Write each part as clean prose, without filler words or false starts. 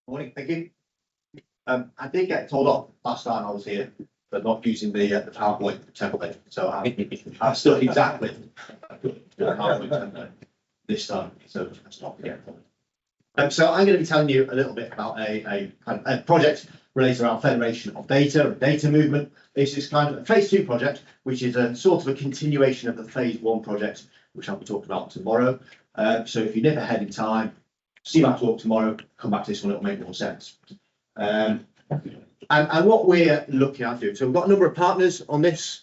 Morning, thank you. I did get told off last time I was here for not using the PowerPoint template, so I've stuck exactly the PowerPoint template this time, so let's not forget. So I'm going to be telling you a little bit about a project related around federation of data and data movement. This is kind of a phase 2 project, which is a sort of a continuation of the phase 1 project, which I'll be talking about tomorrow. So if you nip ahead in time, see that talk tomorrow, come back to this one, it'll make more sense. And what we're looking at doing, so we've got a number of partners on this.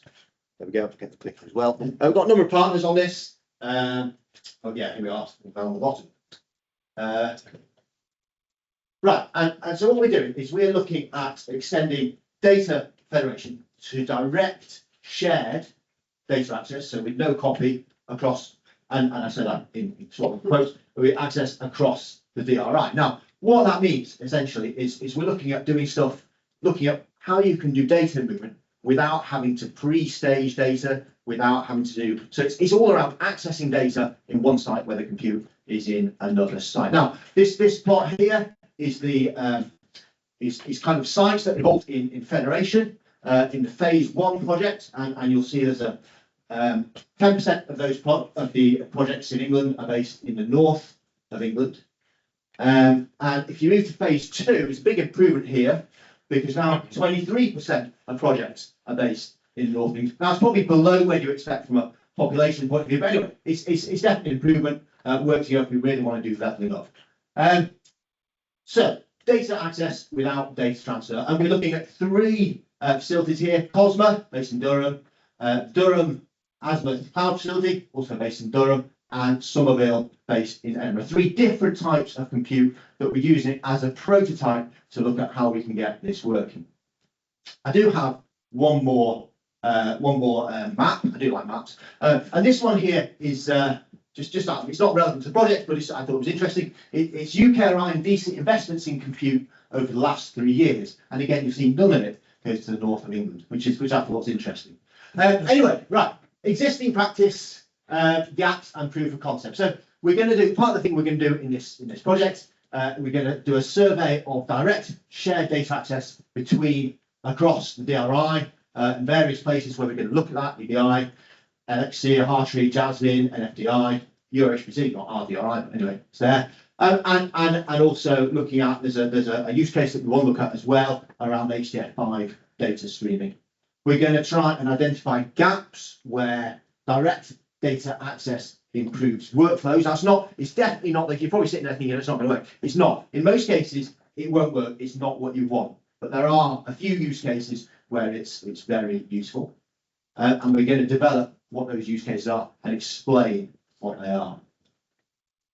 There we go, to get the clicker as well. We've got a number of partners on this. Oh yeah, here we are, down the bottom. Right, and so what we're doing is we're looking at extending data federation to direct shared data access, so with no copy across, and I said that in sort of quotes, we access across the DRI. Now, what that means essentially is we're looking at doing stuff, looking at how you can do data movement without having to pre-stage data, without having to do, so it's all around accessing data in one site where the compute is in another site. Now, this plot here is the is kind of sites that are involved in federation in the phase 1 project, and you'll see there's a 10% of those of the projects in England are based in the north of England. And if you move to phase 2, it's a big improvement here because now 23% of projects are based in North England. Now it's probably below where you expect from a population point of view, but anyway, it's definitely an improvement. Working up, we really want to do leveling up. So data access without data transfer, and we're looking at 3 facilities here: Cosma, based in Durham, Durham Azimuth Cloud Facility, also based in Durham, and Somerville, based in Edinburgh. 3 different types of compute that we're using as a prototype to look at how we can get this working. I do have one more map. I do like maps, and this one here is just that. It's not relevant to the project, but I thought it was interesting. It's UKRI and DC investments in compute over the last 3 years, and again, you've seen none of it goes to the north of England, which I thought was interesting. Anyway, right, existing practice, gaps, and proof of concept. So we're going to do part of the thing we're going to do in this project. We're going to do a survey of direct shared data access across the DRI in various places where we're going to look at that: EDI, LXC, Hartree, Jasmine, NFDI, EuroHPC, not RDRI, but anyway, it's there. And also looking at there's a use case that we want to look at as well around HDF5 data streaming. We're going to try and identify gaps where direct data access improves workflows. It's definitely not like you're probably sitting there thinking it's not going to work. It's not. In most cases, it won't work. It's not what you want. But there are a few use cases where it's very useful. And we're going to develop what those use cases are and explain what they are.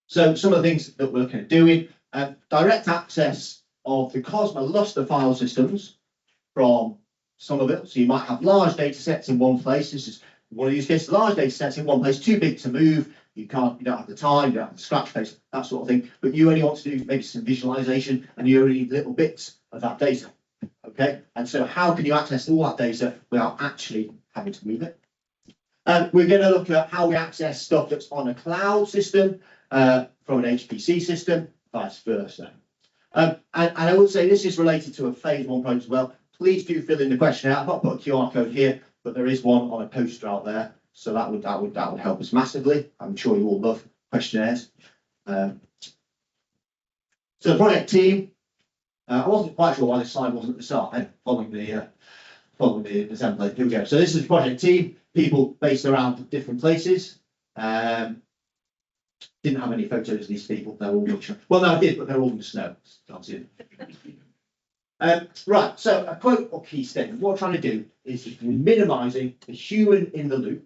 So some of the things that we're looking at doing, direct access of the Cosma Lustre file systems from Somerville. So you might have large data sets in one place. This is one of the use cases: large data sets in one place, too big to move. You don't have the time, you don't have the scratch space, that sort of thing. But you only want to do maybe some visualization, and you only need little bits of that data. Okay, and so how can you access all that data without actually having to move it? We're going to look at how we access stuff that's on a cloud system from an HPC system, vice versa. And I would say this is related to a phase 1 project as well. Please do fill in the questionnaire. I've not put a QR code here, but there is one on a poster out there, so that would help us massively. I'm sure you all love questionnaires. So the project team. I wasn't quite sure why this slide wasn't at the start. Following the template. Here we go. So this is the project team. People based around different places. Didn't have any photos of these people. They're all well, no, I did, but they're all in the snow. Can't see it. Right. So a quote or key statement. What we're trying to do is minimising the human in the loop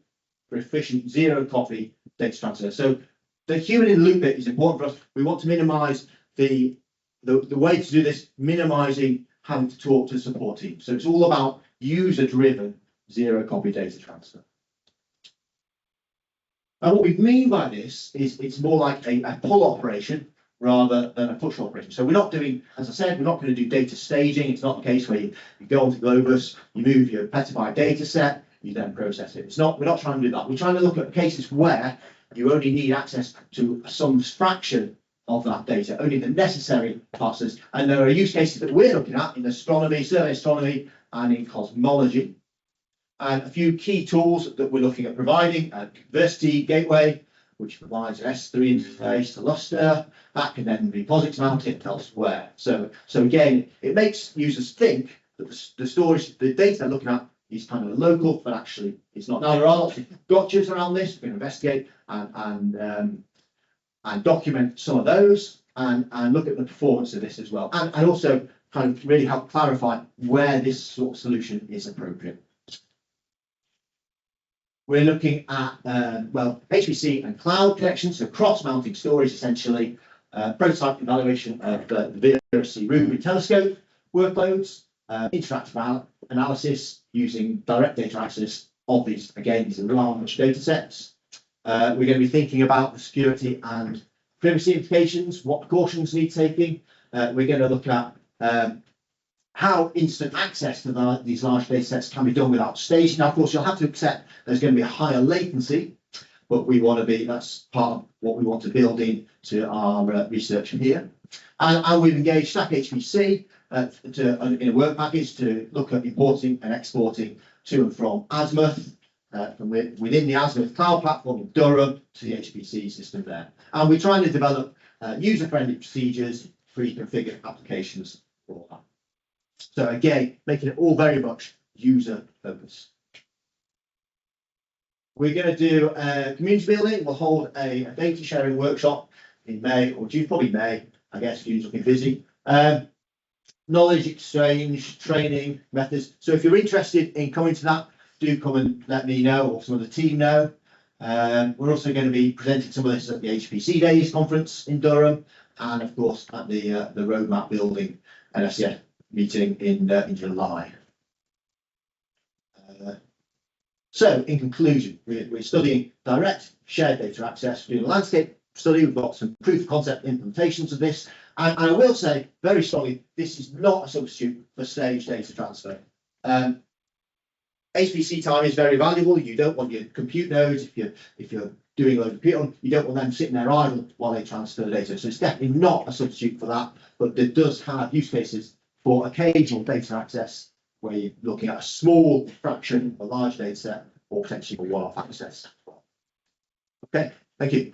for efficient zero copy data transfer. So the human in the loop bit is important for us. We want to minimise the way to do this, minimising having to talk to the support team. So it's all about user-driven zero-copy data transfer. And what we mean by this is it's more like a pull operation rather than a push operation. So we're not doing, as I said, we're not going to do data staging. It's not the case where you go onto Globus, you move your petabyte data set, you then process it. We're not trying to do that. We're trying to look at cases where you only need access to some fraction of that data, only the necessary passes. And there are use cases that we're looking at in astronomy, survey astronomy, and in cosmology. And a few key tools that we're looking at providing: Diversity Gateway, which provides an S3 interface to Alastair, that can then be POSIX mounted elsewhere. So again, it makes users think that the storage, the data they're looking at is kind of local, but actually it's not. Now, there are lots of gotchas around this. We're going to investigate and document some of those and look at the performance of this as well. And also kind of really help clarify where this sort of solution is appropriate. We're looking at, HPC and cloud connections, so cross-mounting storage essentially, prototype evaluation of the VRC Rubin telescope workloads, interactive analysis using direct data access of these, again, these are large data sets. We're going to be thinking about the security and privacy implications, what precautions need taking. We're going to look at how instant access to these large data sets can be done without staging. Now, of course, you'll have to accept there's going to be a higher latency, but that's part of what we want to build into our research here. And we've engaged Stack HPC in a work package to look at importing and exporting to and from Azimuth, from within the Azimuth cloud platform in Durham to the HPC system there. And we're trying to develop user-friendly procedures, pre-configured applications for that. So again, making it all very much user-focused. We're going to do community building. We'll hold a data sharing workshop in May or June, probably May. I guess students will be busy. Knowledge exchange, training methods. So if you're interested in coming to that, do come and let me know or some of the team know. We're also going to be presenting some of this at the HPC Days conference in Durham, and of course at the roadmap building NFCS meeting in July. So in conclusion, we're studying direct shared data access. We're doing a landscape study. We've got some proof of concept implementations of this. And I will say very strongly, this is not a substitute for stage data transfer. HPC time is very valuable. You don't want your compute nodes, if you're doing a load of compute on, you don't want them sitting there idle while they transfer data. So it's definitely not a substitute for that, but it does have use cases for occasional data access where you're looking at a small fraction of a large data set or potentially for one-off access. Okay, thank you.